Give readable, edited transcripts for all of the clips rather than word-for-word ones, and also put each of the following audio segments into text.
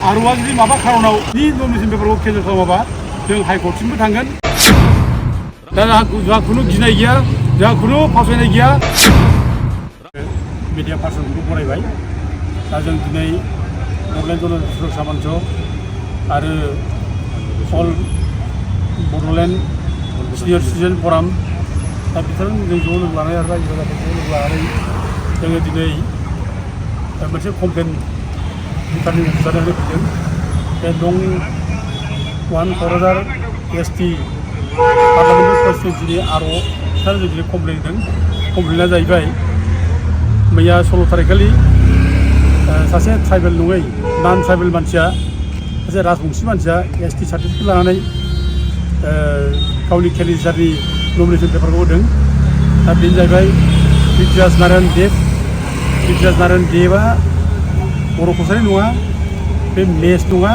आरोआ जुदि माबा खारनाव नि नमिनेसन पेपारखौ केन्सेल खालामाबा जों हाइकर्टसिमबो थांगोन। दा जोंहा खुनु गिनाय गैया, जोंहा खुनु फावसायनाय गैया। मिडिया पार्सनखौ बरायबाय। दा जों दिनै बड'लेण्ड जन सुरक्षा मन्च आरो अल बड'लेण्ड सिनियर सिटिजेन फराम दा बिथांमोन जों ज' लोगो लानाय आरो रायजो राजाफोरखौ लोगो लानानै जोङो दिनै मोनसे कमप्लेन भुटाननि जानानै फैदों। बे नं 1 क'क्राझार ST पार्लामेन्टारि कन्स्टिटुयेन्सिनि आर'आव बिथांमोन जों दिनै कमप्लेन होदों। कमप्लेना जाहैबाय मैया 16 तारिखखालि सासे ट्राइबेल नङै नन ट्राइबेल मानसिया सासे राजबंशी मानसिया ST सार्टिफिकेट लानानै गावनि केन्डिडेटनि नमिनेसन पेपारखौ होदों। दा बेनो जाहैबाय पृथ्वीराज नारायण देव। पृथ्वीराज नारायण देवआ बर' कसारि नङा, बे मेस नङा।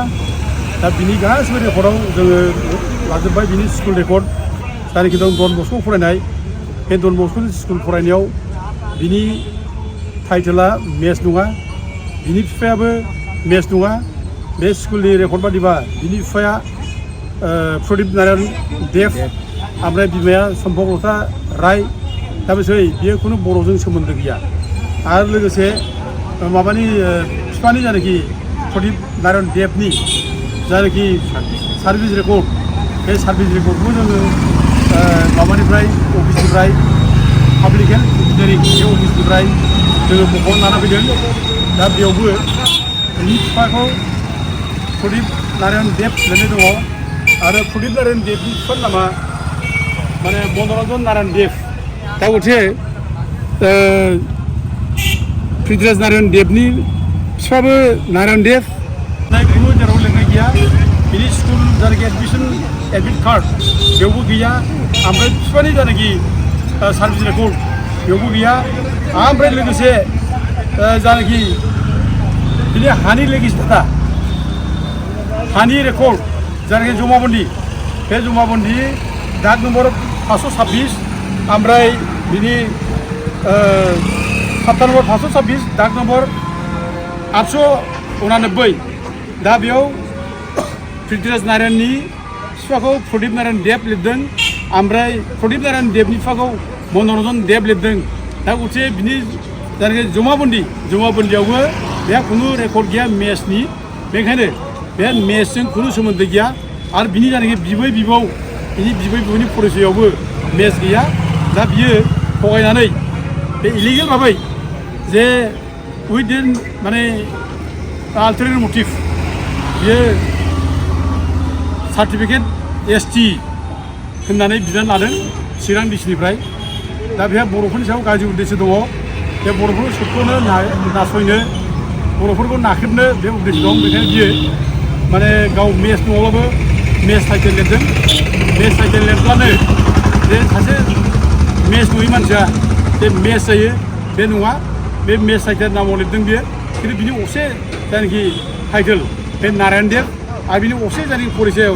दा बिनि गासिबो रेकर्डआव जोङो लाजोब्बाय। बिनि स्कुल रेकर्ड जायनाखि दं डन बस्क'आव फरायनाय, बे डन बस्क'नि स्कुल फरायनायाव बिनि टाइटेला मेस नङा, बिनि बिफायाबो मेस नङा। बे स्कुलनि रेकर्ड बादिबा बिनि बिफाया प्रदीप नारायण देव, ओमफ्राय बिमाया सम्पकलता राय। दा बेसै बियो खुनु बर'जों सोमोन्दो गैया। आरो लोगोसे माबानि बिफानि जायनाखि प्रदीप नारायण देवनि जायनाखि सार्भिस रेकर्ड, बे सार्भिस रेकर्डखौ जोङो माबानिफ्राय अफिसनिफ्राय पाब्लिक हेल्थ इन्जिनियारिं बे अफिसनिफ्राय जोङो बख'ना लाना फैदों। दा बेयावबो बिनि बिफाखौ प्रदीप नारायण देव लिरनाय दङ आरो प्रदीप नारायण देवनि बिफानि नामा माने मनरन्जन नारायण देव। दा गथे पृथ्वीराज नारायण देवनि बिफाबो नारायण देव खुनु जेराव लिरनाय गैया। बिनि स्कुल जायनाखि एडमिट कार्ड बेयावबो गैया। ओमफ्राय बिफानि जायनाखि सार्भिस रेकर्ड बेयावबो गैया। ओमफ्राय लोगोसे जायनाखि बिनि हानि लेगिस्लेटा हानि रेकर्ड जायनाखि जमाबन्दी, बे जमाबन्दी दाग नम्बर 526, ओमफ्राय बिनि खाथा नम्बर 526 दाग नम्बर 889। दा बेयाव पृथ्वीराज नारायणनि बिफाखौ प्रदीप नारायण देव लिरदों, ओमफ्राय प्रदीप नारायण देवनि बिफाखौ मनरन्जन देव लिरदों। दा गथे बिनि जायनाखि जमाबन्दियावबो बेहा खुनु रेकर्ड गैया मेसनि। बेनिखायनो बे मेसजों खुनु सोमोन्दो गैया। आरो बिनि जायनाखि बिबै बिबौ, बिनि बिबै बिबौनि परिचयआवबो मेस गैया। दा बियो थगायनानै बे इलिगेल भाबै जे उइदिन माने आल्टारनेटिभ मटिभ बियो सार्टिफिकेट ST होननानै बिनानै लादों चिरां डिस्ट्रिक्टनिफ्राय। दा बेहा बर'फोरनि सायाव गाज्रि उद्देश्य दङ। बे बर'फोरखौ सोबख'नो नासयनो, बर'फोरखौ नाख्रेबनो बे उद्देश्य दं। बेखायनो बियो माने गाव मेस नङाब्लाबो मेस टाइटेल लिरदों। मेस टाइटेल लिरब्लानो जे सासे मेस नङि मानसिया जे मेस जायो बे नङा। बे मेस टाइटेल नामाव लिरदों बियो। खिन्थु बिनि असे जायनाखि टाइटेल बे नारायण देव आरो बिनि असे जायनाखि परिचय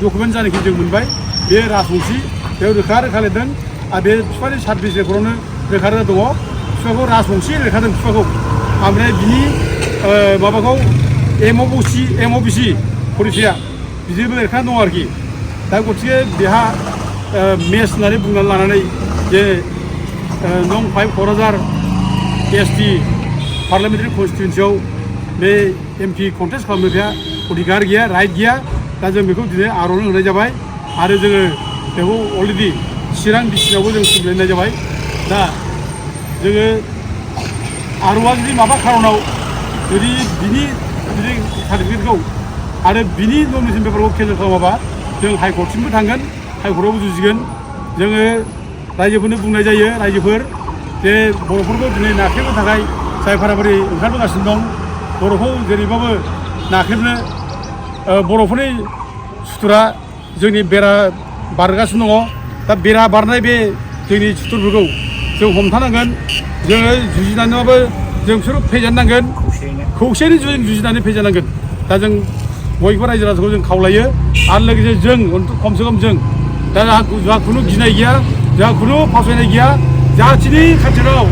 डकुमेन्ट जायनाखि जों मोनबाय बे राजबंशी, बेयाव रोखा रोखा लिरदों। आरो बे बिफानि सार्भिस रेकर्डआवनो रोखा रोखा दङ। बिफाखौ राजबंशी लिरखादों बिफाखौ। ओमफ्राय बिनि माबाखौ MOBC परिचया बिदिबो लिरखानाय दं आरोखि। दा गथिखे बेहा मेस होननानै बुंनानै लानानै जे नं 5 क'क्राझार ST पार्लामेन्टारि कन्स्टिटुयेन्सियाव बे MP कन्टेस्ट खालामनो बेहा अधिकार गैया, राइट गैया। दा जों बेखौ दिनै आर'नो होनाय जाबाय आरो जोङो बेखौ अलरेडि चिरां डिस्ट्रिक्टआवबो जों खुंलायनाय जाबाय। दा जोङो आर'आ जुदि माबा खारनाव जुदि बिनि सार्टिफिकेटखौ आरो बिनि नमिनेसन पेपारखौ केन्सेल खालामाबा जों हाइकर्टसिमबो थांगोन, हाइकर्टआवबो जुजिगोन। जोङो रायजोफोरनो बुंनाय जायो, रायजोफोर जे बर'फोरखौ दिनै नाख्रेबनो थाखाय जाय फाराफारि ओंखारबोगासिनो दं, बर'खौ जेरैबाबो नाख्रेबनो बर'फोरनि सुथुरा जोंनि बेरा बारगासिनो दङ। दा बेरा बारनाय बे जोंनि सुथुरफोरखौ जों हमथानांगोन। जोङो जुजिनानैबाबो जों बिसोरखौ फेजेननांगोन, खौसेयैनो जों जुजिनानै फेजेननांगोन। दा जों बयबो रायजो राजाखौ जों खावलायो। आरो लोगोसे जों खमसे खम जों दा जोंहा खुनु गिनाय गैया, जोंहा खुनु फावसायनाय गैया। जाथिनि खाथियाव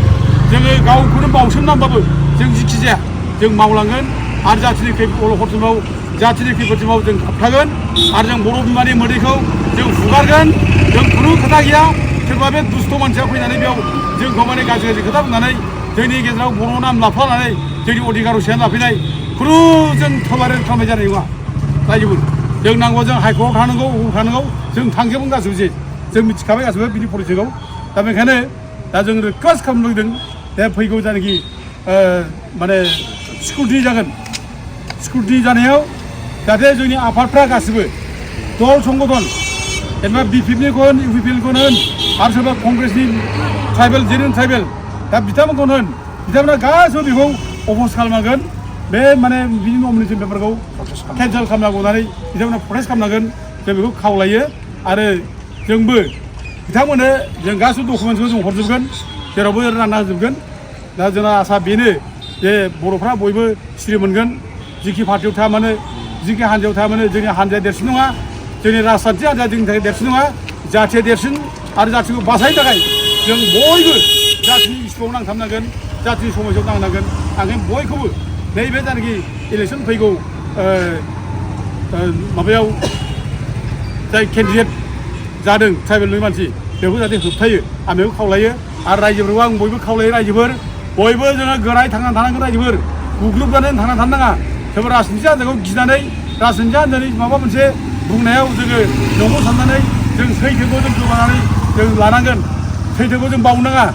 जोङो गावखौनो बावसोमनांबाबो जों जिखि जाया जों मावलांगोन। आरो जाथिनि अलखदसिमाव जाथिनि खैफोदसिमाव जों थाबथागोन आरो जों बर' बिमानि मोदैखौ जों हुगारगोन जों खुनु खोथा गैया सोरबा बे दुस्थ' मानसिया फैनानै बेयाव जोंखौ माने गाज्रि गाज्रि खोथा बुंनानै जोंनि गेजेराव बर' नाम लाफानानै जोंनि अधिकार सेना लाफैनाय खुनु जों थमारे खालामनाय जानाय नङा रायजोफोर जों नांगौ जों हाइकर्टआव थानांगौ थानांगौ जों थांजोबगोन गासिबो जे जों मिथिखाबाय गासिबो बिनि पलिटिक्सआव दा बेखायनो दा जों रिकुवेस्ट खालामनो लुगैदों बे फैगौ जायनाखि माने स्कुटि जागोन स्कुटि जानायाव जाहाथे जोंनि आफादफ्रा गासिबो दल संगठन जेनेबा BPFनिखौ होन UPPखौनो होन आरो सोरबा कंग्रेसनि ट्राइबेल जेरेन ट्राइबेल दा बिथांमोनखौनो होन बिथांमोना गासिबो बेखौ अप'ज खालामनांगोन बे माने बिनि नमिनेसन पेपारखौ केन्सेल खालामनांगौ होननानै बिथांमोना प्रटेस्ट खालामनांगोन जों बेखौ खावलायो आरो जोंबो बिथांमोननो जों गासिबो डकुमेन्टसखौ जों हरजोबगोन जेरावबो रानना होजोबगोन दा जोंना आसा बेनो जे बर'फ्रा बयबो सिरि मोनगोन जिखि पार्टियाव थाया मानो जिखि हान्जायाव थाया मानो जोंनि हान्जाया देरसिन नङा जोंनि राजखान्थि हान्जाया जोंनि थाखाय देरसिन नङा जाथिया देरसिन आरो जाथिखौ बासायनो थाखाय जों बयबो जाथिनि इस्युआव नांथाबनांगोन जाथिनि समाजाव नांनांगोन आं बयखौबो नैबे जायनाखि इलेक्सन फैगौ माबायाव जाय केन्डिडेट जादों ट्राइबेलनि मानसि बेखौ जाहाथे होबथायो आं बेखौ खावलायो आरो रायजोफोरखौ आं बयबो खावलायो रायजोफोर बयबो जोङो गोरायै थांनानै थानांगोन रायजोफोर गुग्रुबनानै थांनानै थानो नाङा सोरबा राजनिथि हान्जाखौ गिनानै राजनिथि हान्जानि माबा मोनसे बुंनायाव जोङो नंगौ साननानै जों सैथोखौ जों गोमानानै जों लानांगोन सैथोखौ जों बावनो नाङा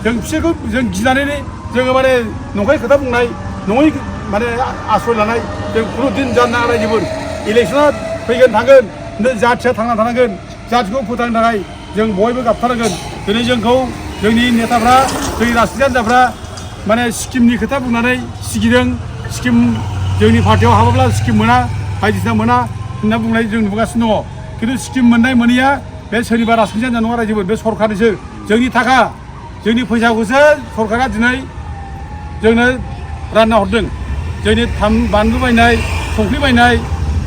जों बिसोरखौ जों गिनानै जोङो माने नंखाय खोथा बुंनाय नङै माने आश्रय लानाय जों खुनु दिन जानो नाङा रायजोफोर इलेक्सना फैगोन थांगोन जाथिया थांना थानांगोन जाथिखौ फोथांनो थाखाय जों बयबो गाबथारनांगोन दिनै जोंखौ जोंनि नेताफ्रा जोंनि राजनिथि हान्जाफ्रा माने स्किमनि खोथा बुंनानै सिगिदों स्किम जोंनि पार्टियाव हाबाब्ला स्किम मोना बायदिसिना मोना होनना बुंनाय जों नुगासिनो दङ खिन्थु स्किम मोननाय मोनैया बे सोरनिबा राजनिथि हान्जा नङा रायजोफोर बे सरकारनिसो जोंनि थाखा जोंनि फैसाखौसो सरकारा दिनै जोंनो रानना हरदों जोंनि बानलु बायनाय संख्रि बायनाय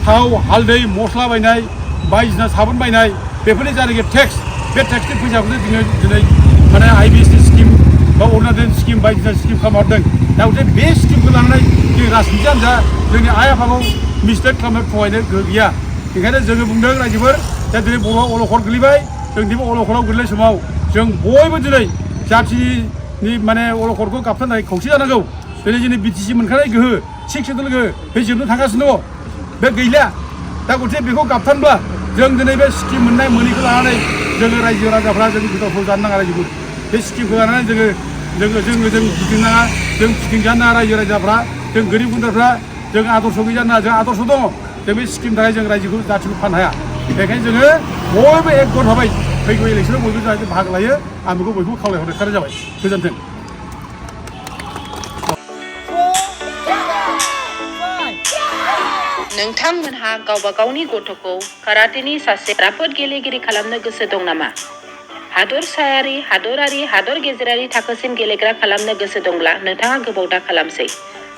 थाव हालदै मस्ला बायनाय बायदिसिना साबोन बायनाय बेफोरनि जायनाखि टेक्स बे टेक्सनि फैसाखौसो दिनै माने IBC स्किम बा अरुणाचल स्किम बायदिसिना स्किम खालामहरदों दा बे स्किमखौ लानानै जोंनि राजनिथि हान्जा जोंनि आइ आफाखौ मिसलेट खालामनो थगायनो गोहो गैया बेखायनो जोङो बुंदों रायजोफोर दा दिनै बर'आ अलखद गोलैबाय जों दिनै अलखदाव गोलैनाय समाव जों बयबो दिनै जाथिनि माने अलखदखौ गाबथानो थाखाय खौसे जानांगौ दिनै जोंनि BTC मोनखानाय गोहो 6 सेडुल गोहो बे जोबनो थांगासिनो दङ बे गैला दा गथे बेखौ गाबथानोब्ला जों दिनै बे स्किम मोननाय मोनैखौ लानानै जोङो रायजो राजाफ्रा जों गोदावखौ जानो नाङा रायजोफोर बे स्किमखौ लानानै जों गिदिंनाङा जों फिदिंजानो नाङा रायजो राजाफ्रा जों गोरिब गुन्द्राफ्रा जों आदर्श गैजानो नाङा जों आदर्श दङ जों बे स्किमनि थाखाय जों रायजोखौ जाथिखौ फाननो हाया बेखायनो जोङो बयबो एकगत जाबाय फैगौ इलेक्सनाव बयबो जाहाथे बाहागो लायो आं बेखौ बयबो खावलायहरनाय जाबाय गोजोन्थों नोंथांमोनहा गावबा गावनि गथ'खौ काराटेनि सासे राफोद गेलेगिरि खालामनो गोसो दं नामा? हादरसायारि, हादरारि, हादर गेजेरारि थाखोसिम गेलेग्रा खालामनो गोसो दंब्ला नोंथाङा गोबाव दा खालामसै।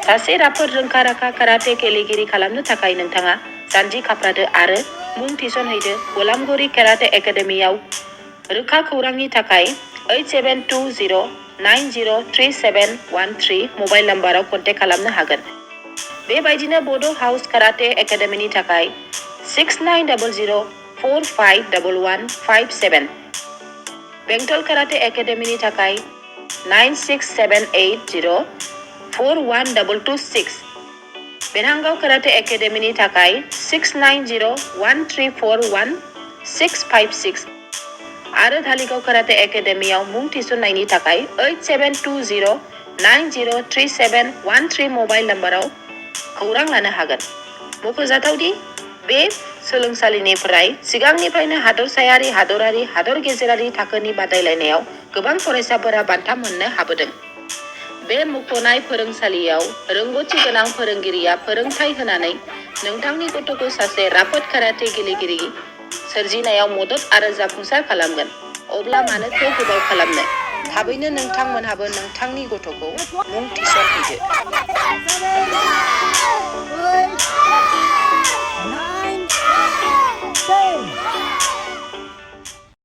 सासे राफोद रोंखा-राखा काराटे गेलेगिरि खालामनो थाखाय नोंथाङा जानजि खाफ्रादो आरो मुं थिसनहैदो गलामगुरि काराटे एकाडेमियाव। रोखा खौरांनि थाखाय 8720903713 मबाइल नाम्बाराव कन्टेक्ट खालामनो हागोन। बेबायदिनो बड' हाउस काराटे एकाडेमिनि थाखाय 6900451157, बेंटल काराटे एकाडेमिनि थाखाय 9678041226, बेरहांगाव काराटे एकाडेमिनि थाखाय 6901341656 आरो धालिगाव काराटे एकाडेमियाव मुं थिसननायनि थाखाय 8720903713 मबाइल नाम्बाराव खौरां लानो हागोन। मख'जाथावदि बे सोलोंसालिनिफ्राय सिगांनिफ्रायनो हादरसायारि, हादरारि, हादर गेजेरारि थाखोनि बादायलायनायाव गोबां फरायसाफोरा बान्था मोननो हाबोदों। बे मुंख'नाय फोरोंसालियाव रोंग'थि गोनां फोरोंगिरिया फोरोंथाय होनानै नोंथांनि गथ'खौ सासे राफोद काराटे गेलेगिरि सोरजिनायाव मदद आरो जाफुंसार खालामगोन। अब्ला मानोथो गोबाव खालामनो? थाबैनो नोंथांमोनहाबो नोंथांनि गथ'खौ मुं थिसनहैदो। Nine, 10.